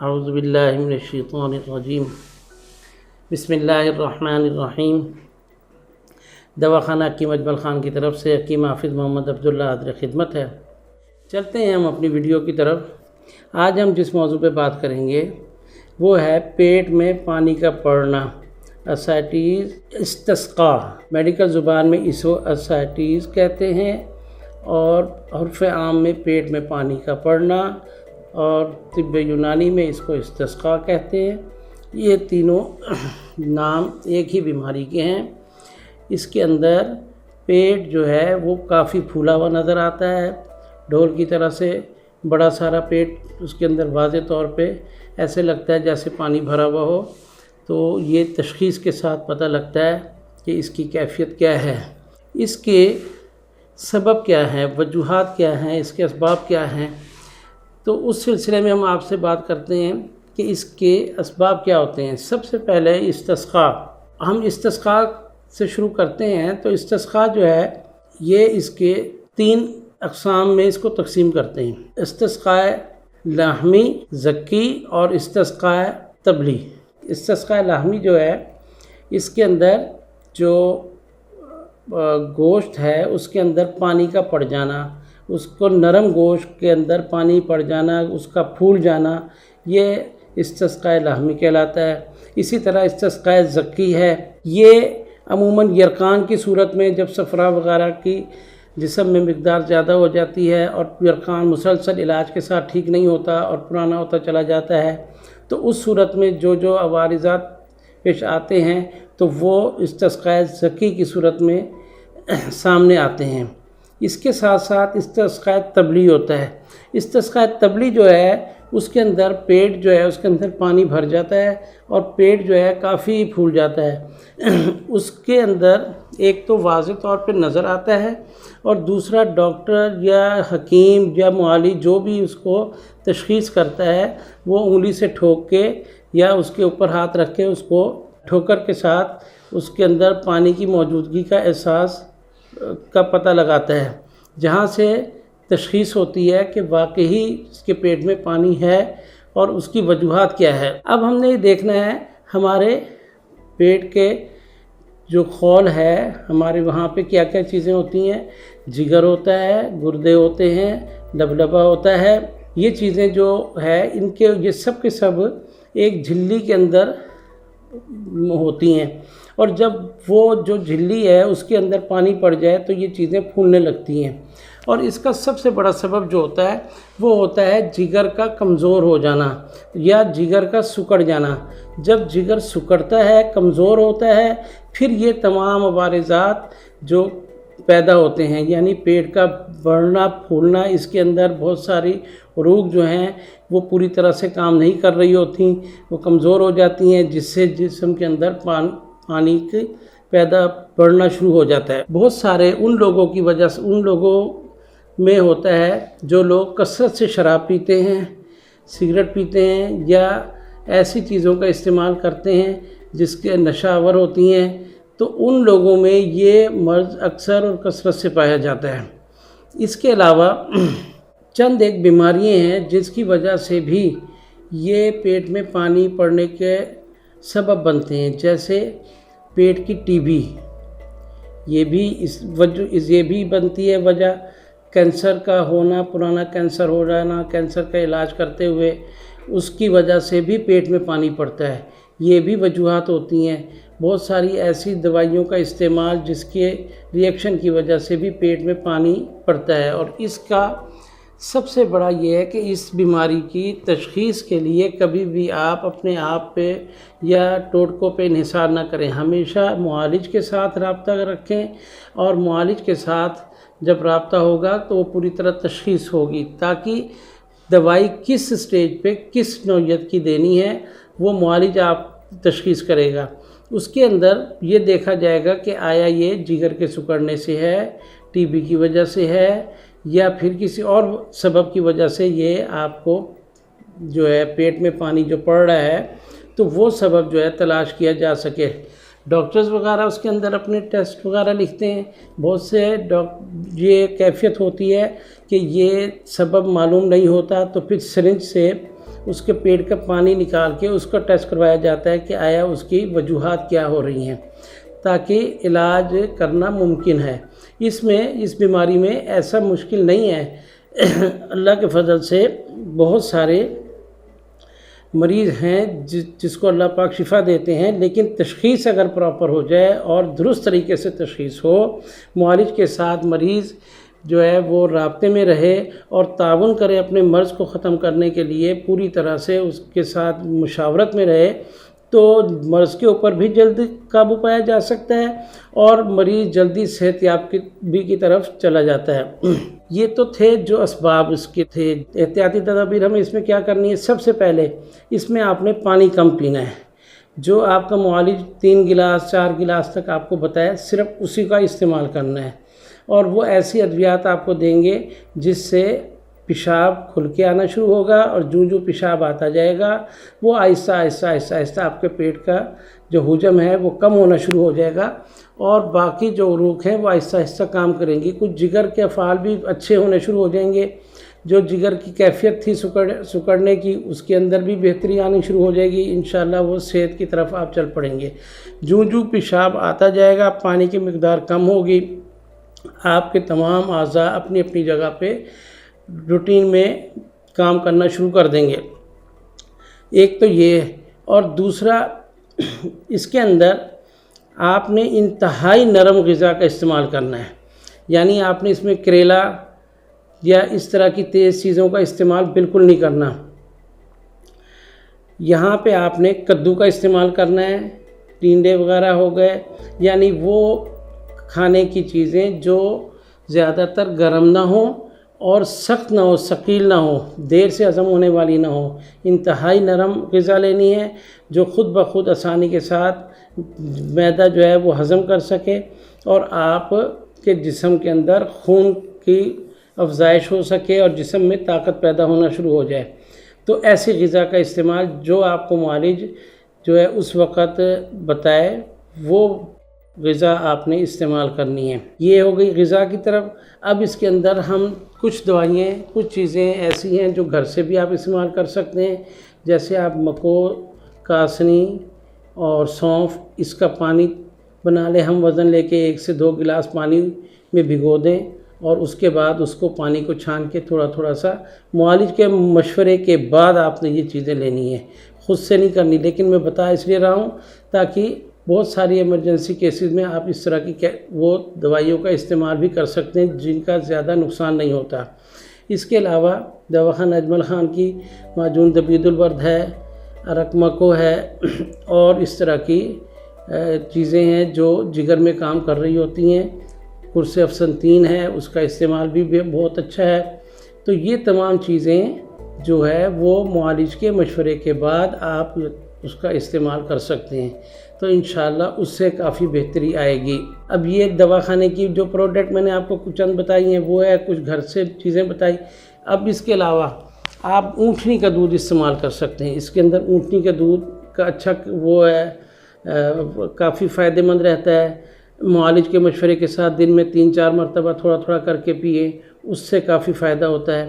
اعوذ باللہ من الشیطان الرجیم بسم اللہ الرحمن الرحیم۔ دواخانہ حکیم اجمل خان کی طرف سے حکیم حافظ محمد عبداللہ حاضر خدمت ہے۔ چلتے ہیں ہم اپنی ویڈیو کی طرف۔ آج ہم جس موضوع پہ بات کریں گے وہ ہے پیٹ میں پانی کا پڑنا، اسائٹیز استسقاء۔ میڈیکل زبان میں اس کو اسائٹیز کہتے ہیں اور عرف عام میں پیٹ میں پانی کا پڑنا، اور طب یونانی میں اس کو استسقاء کہتے ہیں۔ یہ تینوں نام ایک ہی بیماری کے ہیں۔ اس کے اندر پیٹ جو ہے وہ کافی پھولا ہوا نظر آتا ہے، ڈھول کی طرح سے بڑا سارا پیٹ، اس کے اندر واضح طور پہ ایسے لگتا ہے جیسے پانی بھرا ہوا ہو۔ تو یہ تشخیص کے ساتھ پتہ لگتا ہے کہ اس کی کیفیت کیا ہے، اس کے سبب کیا ہے، وجوہات کیا ہیں، اس کے اسباب کیا ہیں۔ تو اس سلسلے میں ہم آپ سے بات کرتے ہیں کہ اس کے اسباب کیا ہوتے ہیں۔ سب سے پہلے استسقاء۔ ہم استسقاء سے شروع کرتے ہیں۔ تو استسقاء جو ہے یہ اس کے 3 اقسام میں اس کو تقسیم کرتے ہیں: استسقاء لاحمی، زکی اور استسقاء طبلی۔ استسقاء لاحمی جو ہے اس کے اندر جو گوشت ہے اس کے اندر پانی کا پڑ جانا، اس کو نرم گوشت کے اندر پانی پڑ جانا، اس کا پھول جانا، یہ استسقاء لاحمی کہلاتا ہے۔ اسی طرح استسقاء زکی ہے، یہ عموماً یرقان کی صورت میں جب صفرا وغیرہ کی جسم میں مقدار زیادہ ہو جاتی ہے اور یرقان مسلسل علاج کے ساتھ ٹھیک نہیں ہوتا اور پرانا ہوتا چلا جاتا ہے، تو اس صورت میں جو عوارضات پیش آتے ہیں تو وہ استسقاء زکی کی صورت میں سامنے آتے ہیں۔ اس کے ساتھ ساتھ استسقاء طبلی ہوتا ہے۔ استسقاء طبلی جو ہے اس کے اندر پیٹ جو ہے اس کے اندر پانی بھر جاتا ہے اور پیٹ جو ہے کافی پھول جاتا ہے۔ اس کے اندر ایک تو واضح طور پہ نظر آتا ہے، اور دوسرا ڈاکٹر یا حکیم یا معالج جو بھی اس کو تشخیص کرتا ہے وہ انگلی سے ٹھوک کے یا اس کے اوپر ہاتھ رکھ کے اس کو ٹھوکر کے ساتھ اس کے اندر پانی کی موجودگی کا احساس کا پتہ لگاتا ہے، جہاں سے تشخیص ہوتی ہے کہ واقعی اس کے پیٹ میں پانی ہے اور اس کی وجوہات کیا ہے۔ اب ہم نے یہ دیکھنا ہے ہمارے پیٹ کے جو خول ہے، ہمارے وہاں پہ کیا کیا چیزیں ہوتی ہیں۔ جگر ہوتا ہے، گردے ہوتے ہیں، لبلبہ ہوتا ہے۔ یہ چیزیں جو ہے ان کے یہ سب کے سب ایک جھلی کے اندر ہوتی ہیں، اور جب وہ جو جھلی ہے اس کے اندر پانی پڑ جائے تو یہ چیزیں پھولنے لگتی ہیں۔ اور اس کا سب سے بڑا سبب جو ہوتا ہے وہ ہوتا ہے جگر کا کمزور ہو جانا یا جگر کا سکڑ جانا۔ جب جگر سکڑتا ہے، کمزور ہوتا ہے، پھر یہ تمام عوارضات جو پیدا ہوتے ہیں، یعنی پیٹ کا بڑھنا پھولنا، اس کے اندر بہت ساری عروق جو ہیں وہ پوری طرح سے کام نہیں کر رہی ہوتی، وہ کمزور ہو جاتی ہیں، جس سے جسم کے اندر پانی کی بڑھنا شروع ہو جاتا ہے۔ بہت سارے ان لوگوں کی وجہ سے ان لوگوں میں ہوتا ہے جو لوگ کثرت سے شراب پیتے ہیں، سگریٹ پیتے ہیں یا ایسی چیزوں کا استعمال کرتے ہیں جس کے نشہ آور ہوتی ہیں، تو ان لوگوں میں یہ مرض اکثر اور کثرت سے پایا جاتا ہے۔ اس کے علاوہ چند ایک بیماریاں ہیں جس کی وجہ سے بھی یہ پیٹ میں پانی پڑنے کے سبب بنتے ہیں، جیسے پیٹ کی ٹی بی، یہ بھی بنتی ہے وجہ۔ کینسر کا ہونا، پرانا کینسر ہو جانا، کینسر کا علاج کرتے ہوئے اس کی وجہ سے بھی پیٹ میں پانی پڑتا ہے، یہ بھی وجوہات ہوتی ہیں۔ بہت ساری ایسی دوائیوں کا استعمال جس کے ریئیکشن کی وجہ سے بھی پیٹ میں پانی پڑتا ہے، اور اس کا سب سے بڑا یہ ہے کہ اس بیماری کی تشخیص کے لیے کبھی بھی آپ اپنے آپ پہ یا ٹوٹکوں پہ انحصار نہ کریں، ہمیشہ معالج کے ساتھ رابطہ رکھیں، اور معالج کے ساتھ جب رابطہ ہوگا تو وہ پوری طرح تشخیص ہوگی، تاکہ دوائی کس سٹیج پہ کس نوعیت کی دینی ہے وہ معالج آپ تشخیص کرے گا۔ اس کے اندر یہ دیکھا جائے گا کہ آیا یہ جگر کے سکڑنے سے ہے، ٹی بی کی وجہ سے ہے، یا پھر کسی اور سبب کی وجہ سے یہ آپ کو جو ہے پیٹ میں پانی جو پڑ رہا ہے، تو وہ سبب جو ہے تلاش کیا جا سکے۔ ڈاکٹرز وغیرہ اس کے اندر اپنے ٹیسٹ وغیرہ لکھتے ہیں، بہت سے یہ کیفیت ہوتی ہے کہ یہ سبب معلوم نہیں ہوتا، تو پھر سرنج سے اس کے پیٹ کا پانی نکال کے اس کا ٹیسٹ کروایا جاتا ہے کہ آیا اس کی وجوہات کیا ہو رہی ہیں، تاکہ علاج کرنا ممکن ہے۔ اس بیماری میں ایسا مشکل نہیں ہے، اللہ کے فضل سے بہت سارے مریض ہیں جس کو اللہ پاک شفا دیتے ہیں، لیکن تشخیص اگر پراپر ہو جائے اور درست طریقے سے تشخیص ہو، معالج کے ساتھ مریض جو ہے وہ رابطے میں رہے اور تعاون کرے اپنے مرض کو ختم کرنے کے لیے، پوری طرح سے اس کے ساتھ مشاورت میں رہے، تو مرض کے اوپر بھی جلد قابو پایا جا سکتا ہے اور مریض جلدی صحت یاب کی طرف چلا جاتا ہے۔ یہ تو تھے جو اسباب اس کے تھے۔ احتیاطی تدابیر ہمیں اس میں کیا کرنی ہے؟ سب سے پہلے اس میں آپ نے پانی کم پینا ہے۔ جو آپ کا معالج 3 گلاس 4 گلاس تک آپ کو بتایا، صرف اسی کا استعمال کرنا ہے، اور وہ ایسی ادویات آپ کو دیں گے جس سے پیشاب کھل کے آنا شروع ہوگا، اور جو پیشاب آتا جائے گا وہ آہستہ آہستہ آہستہ آہستہ آپ کے پیٹ کا جو حجم ہے وہ کم ہونا شروع ہو جائے گا، اور باقی جو عروق ہیں وہ آہستہ آہستہ کام کریں گی۔ کچھ جگر کے افعال بھی اچھے ہونے شروع ہو جائیں گے۔ جو جگر کی کیفیت تھی سکڑنے کی، اس کے اندر بھی بہتری آنی شروع ہو جائے گی، انشاءاللہ وہ صحت کی طرف آپ چل پڑیں گے۔ جو پیشاب آتا جائے گا، پانی کی مقدار کم ہوگی، آپ کے تمام اعضاء اپنی اپنی جگہ پہ روٹین میں کام کرنا شروع کر دیں گے۔ ایک تو یہ، اور دوسرا اس کے اندر آپ نے انتہائی نرم غذا کا استعمال کرنا ہے، یعنی آپ نے اس میں کریلا یا اس طرح کی تیز چیزوں کا استعمال بالکل نہیں کرنا۔ یہاں پہ آپ نے کدو کا استعمال کرنا ہے، ٹینڈے وغیرہ ہو گئے، یعنی وہ کھانے کی چیزیں جو زیادہ تر گرم نہ ہوں اور سخت نہ ہو، ثقیل نہ ہو، دیر سے ہضم ہونے والی نہ ہو۔ انتہائی نرم غذا لینی ہے جو خود بخود آسانی کے ساتھ معدہ جو ہے وہ ہضم کر سکے، اور آپ کے جسم کے اندر خون کی افزائش ہو سکے اور جسم میں طاقت پیدا ہونا شروع ہو جائے۔ تو ایسی غذا کا استعمال جو آپ کو معالج جو ہے اس وقت بتائے، وہ غذا آپ نے استعمال کرنی ہے۔ یہ ہو گئی غذا کی طرف۔ اب اس کے اندر ہم کچھ دوائیں، کچھ چیزیں ایسی ہیں جو گھر سے بھی آپ استعمال کر سکتے ہیں، جیسے آپ مکو، کاسنی اور سونف، اس کا پانی بنا لیں۔ ہم وزن لے کے 1 سے 2 گلاس پانی میں بھگو دیں، اور اس کے بعد اس کو پانی کو چھان کے تھوڑا تھوڑا سا، معالج کے مشورے کے بعد آپ نے یہ چیزیں لینی ہیں، خود سے نہیں کرنی۔ لیکن میں بتا اس لیے رہا ہوں تاکہ بہت ساری ایمرجنسی کیسز میں آپ اس طرح کی وہ دوائیوں کا استعمال بھی کر سکتے ہیں جن کا زیادہ نقصان نہیں ہوتا۔ اس کے علاوہ دواخانہ اجمل خان کی معجون دبید الورد ہے، ارکمکو ہے، اور اس طرح کی چیزیں ہیں جو جگر میں کام کر رہی ہوتی ہیں۔ قرص افسنتین ہے، اس کا استعمال بھی بہت اچھا ہے۔ تو یہ تمام چیزیں جو ہے وہ معالج کے مشورے کے بعد آپ اس کا استعمال کر سکتے ہیں، تو انشاءاللہ اس سے کافی بہتری آئے گی۔ اب یہ دواخانے کی جو پروڈکٹ میں نے آپ کو چند بتائی ہیں وہ ہے، کچھ گھر سے چیزیں بتائی۔ اب اس کے علاوہ آپ اونٹنی کا دودھ استعمال کر سکتے ہیں۔ اس کے اندر اونٹنی کے دودھ کا اچھا وہ ہے، کافی فائدہ مند رہتا ہے۔ معالج کے مشورے کے ساتھ دن میں 3-4 مرتبہ تھوڑا تھوڑا کر کے پیئے، اس سے کافی فائدہ ہوتا ہے۔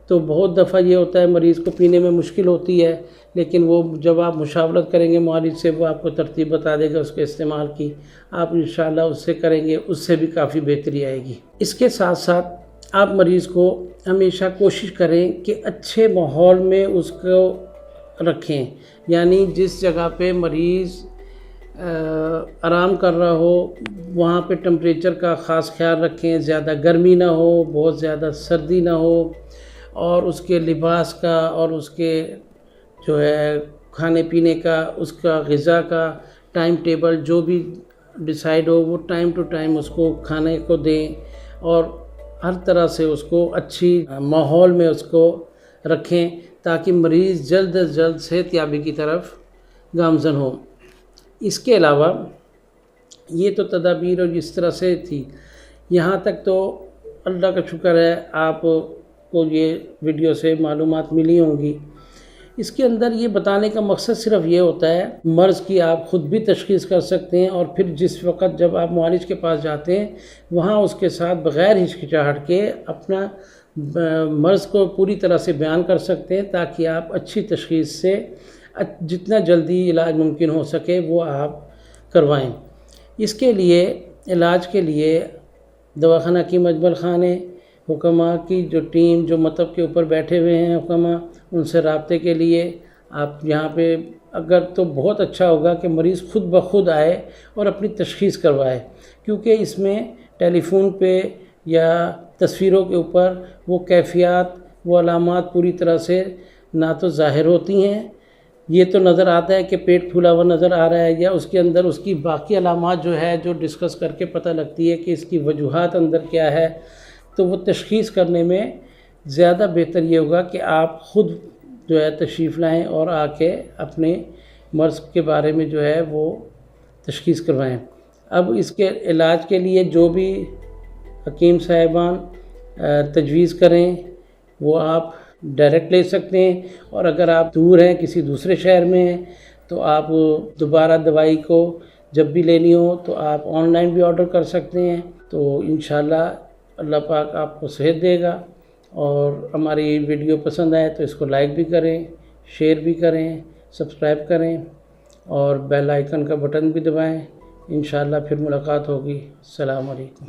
تو بہت دفعہ یہ ہوتا ہے مریض کو پینے میں مشکل ہوتی ہے، لیکن وہ جب آپ مشاورت کریں گے معالج سے، وہ آپ کو ترتیب بتا دے گا اس کے استعمال کی، آپ انشاءاللہ اس سے کریں گے، اس سے بھی کافی بہتری آئے گی۔ اس کے ساتھ ساتھ آپ مریض کو ہمیشہ کوشش کریں کہ اچھے ماحول میں اس کو رکھیں، یعنی جس جگہ پہ مریض آرام کر رہا ہو وہاں پہ ٹمپریچر کا خاص خیال رکھیں، زیادہ گرمی نہ ہو، بہت زیادہ سردی نہ ہو، اور اس کے لباس کا اور اس کے جو ہے کھانے پینے کا، اس کا غذا کا ٹائم ٹیبل جو بھی ڈیسائیڈ ہو، وہ ٹائم ٹو ٹائم اس کو کھانے کو دیں، اور ہر طرح سے اس کو اچھی ماحول میں اس کو رکھیں تاکہ مریض جلد از جلد صحت یابی کی طرف گامزن ہو۔ اس کے علاوہ یہ تو تدابیر اور اس طرح سے تھی، یہاں تک تو اللہ کا شکر ہے آپ کو یہ ویڈیو سے معلومات ملی ہوں گی۔ اس کے اندر یہ بتانے کا مقصد صرف یہ ہوتا ہے مرض کی آپ خود بھی تشخیص کر سکتے ہیں، اور پھر جس وقت جب آپ معالج کے پاس جاتے ہیں وہاں اس کے ساتھ بغیر ہچکچاہٹ کے اپنا مرض کو پوری طرح سے بیان کر سکتے ہیں، تاکہ آپ اچھی تشخیص سے جتنا جلدی علاج ممکن ہو سکے وہ آپ کروائیں۔ اس کے لیے علاج کے لیے دواخانہ کی مجبل خانے حکماء کی جو ٹیم جو مطب کے اوپر بیٹھے ہوئے ہیں حکماء، ان سے رابطے کے لیے آپ یہاں پہ اگر تو بہت اچھا ہوگا کہ مریض خود بخود آئے اور اپنی تشخیص کروائے، کیونکہ اس میں ٹیلی فون پہ یا تصویروں کے اوپر وہ کیفیات وہ علامات پوری طرح سے نہ تو ظاہر ہوتی ہیں، یہ تو نظر آتا ہے کہ پیٹ پھولا ہوا نظر آ رہا ہے، یا اس کے اندر اس کی باقی علامات جو ہے جو ڈسکس کر کے پتہ لگتی ہے کہ اس کی وجوہات اندر کیا ہے، تو وہ تشخیص کرنے میں زیادہ بہتر یہ ہوگا کہ آپ خود جو ہے تشریف لائیں اور آ کے اپنے مرض کے بارے میں جو ہے وہ تشخیص کروائیں۔ اب اس کے علاج کے لیے جو بھی حکیم صاحبان تجویز کریں وہ آپ ڈائریکٹ لے سکتے ہیں، اور اگر آپ دور ہیں کسی دوسرے شہر میں ہیں تو آپ دوبارہ دوائی کو جب بھی لینی ہو تو آپ آن لائن بھی آرڈر کر سکتے ہیں۔ تو انشاءاللہ اللہ پاک آپ کو صحت دے گا، اور ہماری ویڈیو پسند آئے تو اس کو لائک بھی کریں، شیئر بھی کریں، سبسکرائب کریں، اور بیل آئیکن کا بٹن بھی دبائیں۔ انشاءاللہ پھر ملاقات ہوگی۔ السلام علیکم۔